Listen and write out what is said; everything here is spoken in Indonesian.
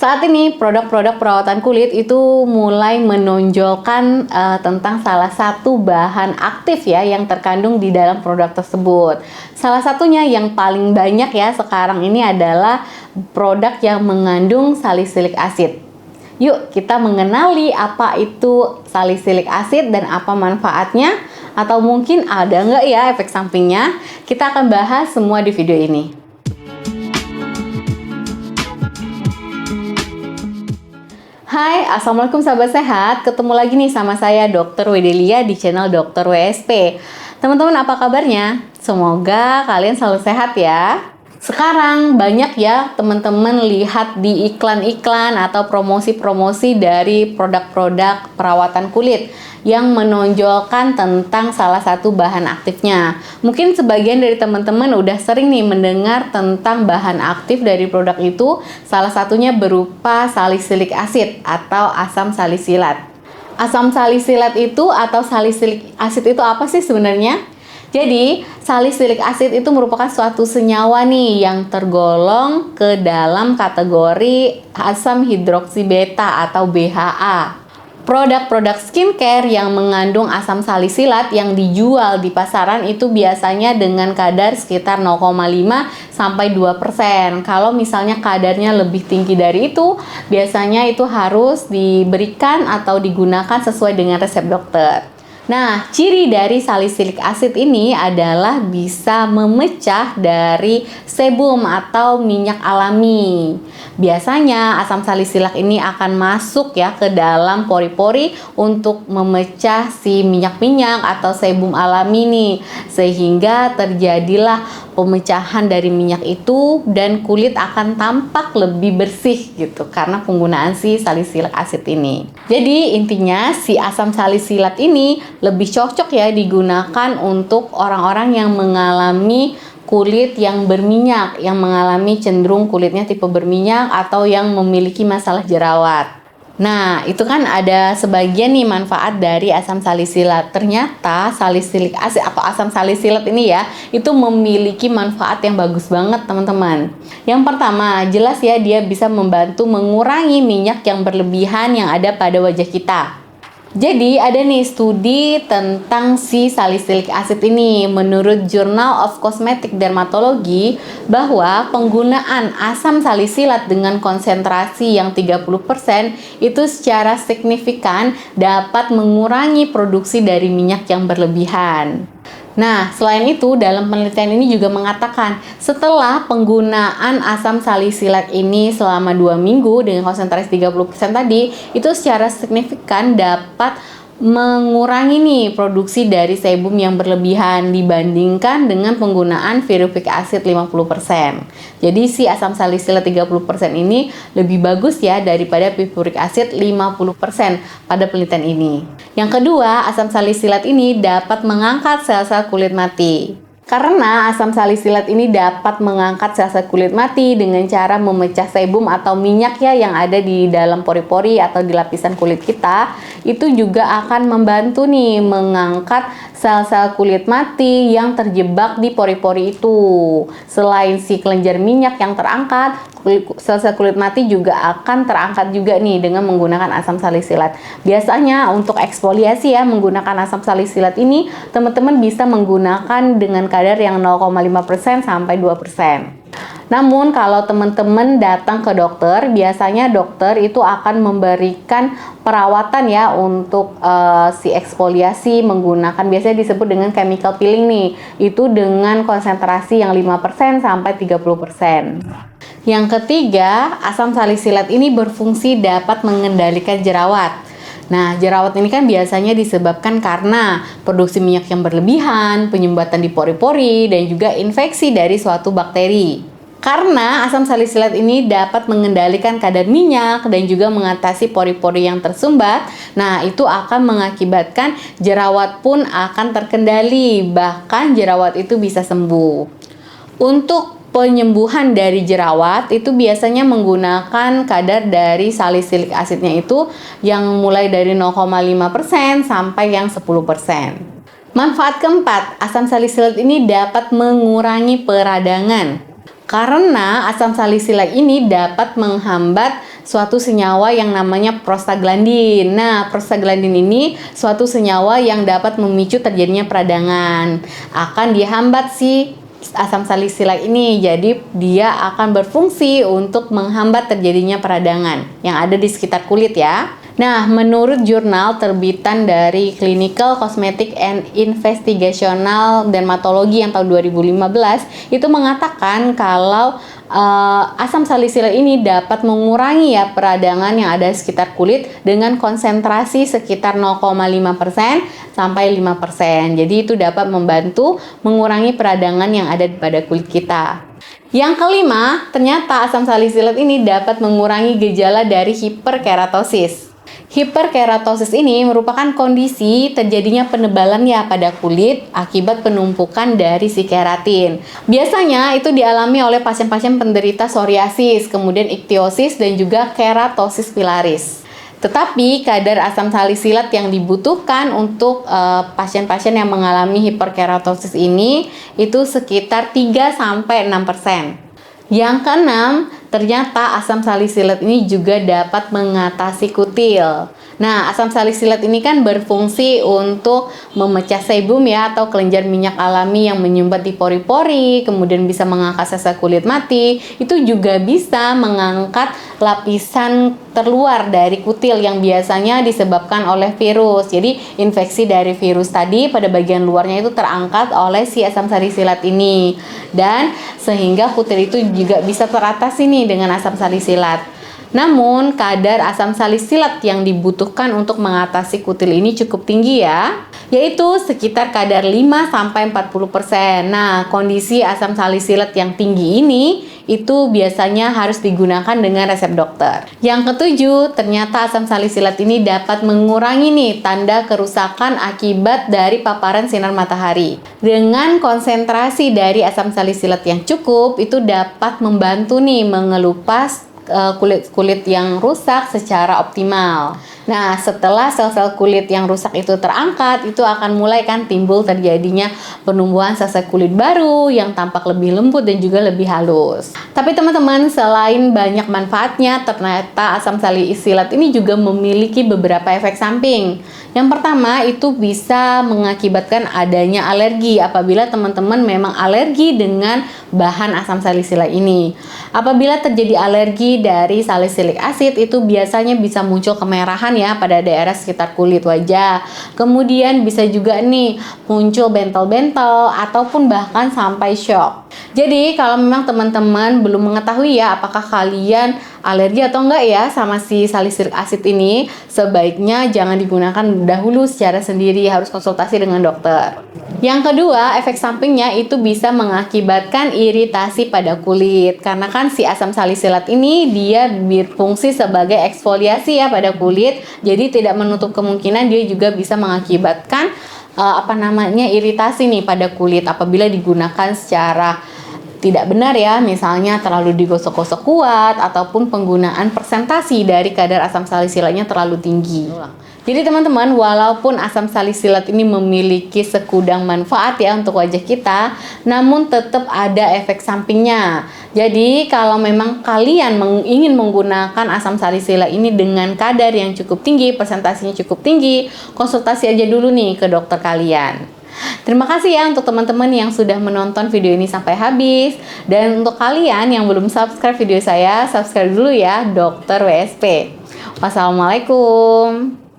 Saat ini produk-produk perawatan kulit itu mulai menonjolkan tentang salah satu bahan aktif ya yang terkandung di dalam produk tersebut. Salah satunya yang paling banyak ya sekarang ini adalah produk yang mengandung salisilik asid. Yuk kita mengenali apa itu salisilik asid dan apa manfaatnya, atau mungkin ada nggak ya efek sampingnya. Kita akan bahas semua di video ini. Hai, Assalamualaikum sahabat sehat. Ketemu lagi nih sama saya Dr. Wedelia di channel Dr. WSP. Teman-teman apa kabarnya? Semoga kalian selalu sehat ya. Sekarang banyak ya teman-teman lihat di iklan-iklan atau promosi-promosi dari produk-produk perawatan kulit yang menonjolkan tentang salah satu bahan aktifnya. Mungkin sebagian dari teman-teman udah sering nih mendengar tentang bahan aktif dari produk itu, salah satunya berupa salisilik asid atau asam salisilat. Asam salisilat itu atau salisilik asid itu apa sih sebenarnya? Jadi, salisilik asid itu merupakan suatu senyawa nih yang tergolong ke dalam kategori asam hidroksi beta atau BHA. Produk-produk skincare yang mengandung asam salisilat yang dijual di pasaran itu biasanya dengan kadar sekitar 0,5 sampai 2%. Kalau misalnya kadarnya lebih tinggi dari itu, biasanya itu harus diberikan atau digunakan sesuai dengan resep dokter. Nah, ciri dari salisilik asid ini adalah bisa memecah dari sebum atau minyak alami. Biasanya asam salisilat ini akan masuk ya ke dalam pori-pori untuk memecah si minyak-minyak atau sebum alami nih, sehingga terjadilah pemecahan dari minyak itu dan kulit akan tampak lebih bersih gitu karena penggunaan si salisilik asid ini. Jadi intinya si asam salisilat ini lebih cocok ya digunakan untuk orang-orang yang mengalami kulit yang berminyak, yang mengalami cenderung kulitnya tipe berminyak atau yang memiliki masalah jerawat. Nah, itu kan ada sebagian nih manfaat dari asam salisilat. Ternyata salisilik asid atau asam salisilat ini ya, itu memiliki manfaat yang bagus banget teman-teman. Yang pertama, jelas ya dia bisa membantu mengurangi minyak yang berlebihan yang ada pada wajah kita. Jadi ada nih studi tentang si salisilik asid ini. Menurut Journal of Cosmetic Dermatology bahwa penggunaan asam salisilat dengan konsentrasi yang 30% itu secara signifikan dapat mengurangi produksi dari minyak yang berlebihan. Nah, selain itu, dalam penelitian ini juga mengatakan setelah penggunaan asam salisilat ini selama 2 minggu dengan konsentrasi 30% tadi, itu secara signifikan dapat mengurangi nih produksi dari sebum yang berlebihan dibandingkan dengan penggunaan ferulic acid 50%. Jadi si asam salisilat 30% ini lebih bagus ya daripada ferulic acid 50% pada penelitian ini. Yang kedua, asam salisilat ini dapat mengangkat sel-sel kulit mati. Karena asam salisilat ini dapat mengangkat sel-sel kulit mati dengan cara memecah sebum atau minyak ya yang ada di dalam pori-pori atau di lapisan kulit kita, itu juga akan membantu nih mengangkat sel-sel kulit mati yang terjebak di pori-pori itu. Selain si kelenjar minyak yang terangkat, sel-sel kulit mati juga akan terangkat juga nih dengan menggunakan asam salisilat. Biasanya untuk eksfoliasi ya menggunakan asam salisilat ini teman-teman bisa menggunakan dengan kadar yang 0,5% sampai 2%. Namun kalau teman-teman datang ke dokter, biasanya dokter itu akan memberikan perawatan ya untuk si eksfoliasi menggunakan biasanya disebut dengan chemical peeling nih. Itu dengan konsentrasi yang 5% sampai 30%. Yang ketiga, asam salisilat ini berfungsi dapat mengendalikan jerawat. Nah, jerawat ini kan biasanya disebabkan karena produksi minyak yang berlebihan, penyumbatan di pori-pori, dan juga infeksi dari suatu bakteri. Karena asam salisilat ini dapat mengendalikan kadar minyak dan juga mengatasi pori-pori yang tersumbat, nah itu akan mengakibatkan jerawat pun akan terkendali, bahkan jerawat itu bisa sembuh. Untuk penyembuhan dari jerawat itu biasanya menggunakan kadar dari salisilik asidnya itu yang mulai dari 0,5% sampai yang 10%. Manfaat keempat, asam salisilat ini dapat mengurangi peradangan. Karena asam salisilat ini dapat menghambat suatu senyawa yang namanya prostaglandin. Nah, prostaglandin ini suatu senyawa yang dapat memicu terjadinya peradangan. Akan dihambat si asam salisilat ini, jadi dia akan berfungsi untuk menghambat terjadinya peradangan yang ada di sekitar kulit ya. Nah, menurut jurnal terbitan dari Clinical Cosmetic and Investigational Dermatology yang tahun 2015 itu mengatakan kalau asam salisilat ini dapat mengurangi ya peradangan yang ada di sekitar kulit dengan konsentrasi sekitar 0,5% sampai 5%. Jadi itu dapat membantu mengurangi peradangan yang ada pada kulit kita. Yang kelima, ternyata asam salisilat ini dapat mengurangi gejala dari hiperkeratosis. Hiperkeratosis ini merupakan kondisi terjadinya penebalan ya pada kulit akibat penumpukan dari si keratin. Biasanya itu dialami oleh pasien-pasien penderita psoriasis, kemudian ichthyosis dan juga keratosis pilaris. Tetapi kadar asam salisilat yang dibutuhkan untuk pasien-pasien yang mengalami hiperkeratosis ini itu sekitar 3-6%. Yang keenam, ternyata asam salisilat ini juga dapat mengatasi kutil. Nah, asam salisilat ini kan berfungsi untuk memecah sebum ya atau kelenjar minyak alami yang menyumbat di pori-pori, kemudian bisa mengangkat sel kulit mati. Itu juga bisa mengangkat lapisan terluar dari kutil yang biasanya disebabkan oleh virus. Jadi, infeksi dari virus tadi pada bagian luarnya itu terangkat oleh si asam salisilat ini. Dan sehingga kutil itu juga bisa teratasi nih dengan asam salisilat. Namun, kadar asam salisilat yang dibutuhkan untuk mengatasi kutil ini cukup tinggi ya, yaitu sekitar kadar 5-40%. Nah, kondisi asam salisilat yang tinggi ini itu biasanya harus digunakan dengan resep dokter. Yang ketujuh, ternyata asam salisilat ini dapat mengurangi nih tanda kerusakan akibat dari paparan sinar matahari. Dengan konsentrasi dari asam salisilat yang cukup, itu dapat membantu nih mengelupas kulit yang rusak secara optimal. Nah, setelah sel-sel kulit yang rusak itu terangkat, itu akan mulai kan timbul terjadinya penumbuhan sel-sel kulit baru yang tampak lebih lembut dan juga lebih halus. Tapi teman-teman, selain banyak manfaatnya, ternyata asam salisilat ini juga memiliki beberapa efek samping. Yang pertama, itu bisa mengakibatkan adanya alergi apabila teman-teman memang alergi dengan bahan asam salisilat ini. Apabila terjadi alergi dari salisilik asid, itu biasanya bisa muncul kemerahan ya pada daerah sekitar kulit wajah. Kemudian bisa juga nih muncul bentol-bentol ataupun bahkan sampai shock. Jadi kalau memang teman-teman belum mengetahui ya apakah kalian alergi atau enggak ya sama si salisilik asid ini, sebaiknya jangan digunakan dahulu secara sendiri, harus konsultasi dengan dokter. Yang kedua, efek sampingnya itu bisa mengakibatkan iritasi pada kulit. Karena kan si asam salisilat ini dia berfungsi sebagai eksfoliasi ya pada kulit. Jadi tidak menutup kemungkinan dia juga bisa mengakibatkan iritasi nih pada kulit apabila digunakan secara tidak benar ya, misalnya terlalu digosok-gosok kuat ataupun penggunaan persentasi dari kadar asam salisilatnya terlalu tinggi. Jadi teman-teman, walaupun asam salisilat ini memiliki sekudang manfaat ya untuk wajah kita, namun tetap ada efek sampingnya. Jadi kalau memang kalian ingin menggunakan asam salisilat ini dengan kadar yang cukup tinggi, persentasinya cukup tinggi, konsultasi aja dulu nih ke dokter kalian. Terima kasih ya untuk teman-teman yang sudah menonton video ini sampai habis. Dan untuk kalian yang belum subscribe video saya, subscribe dulu ya, Dr. WSP. Wassalamualaikum.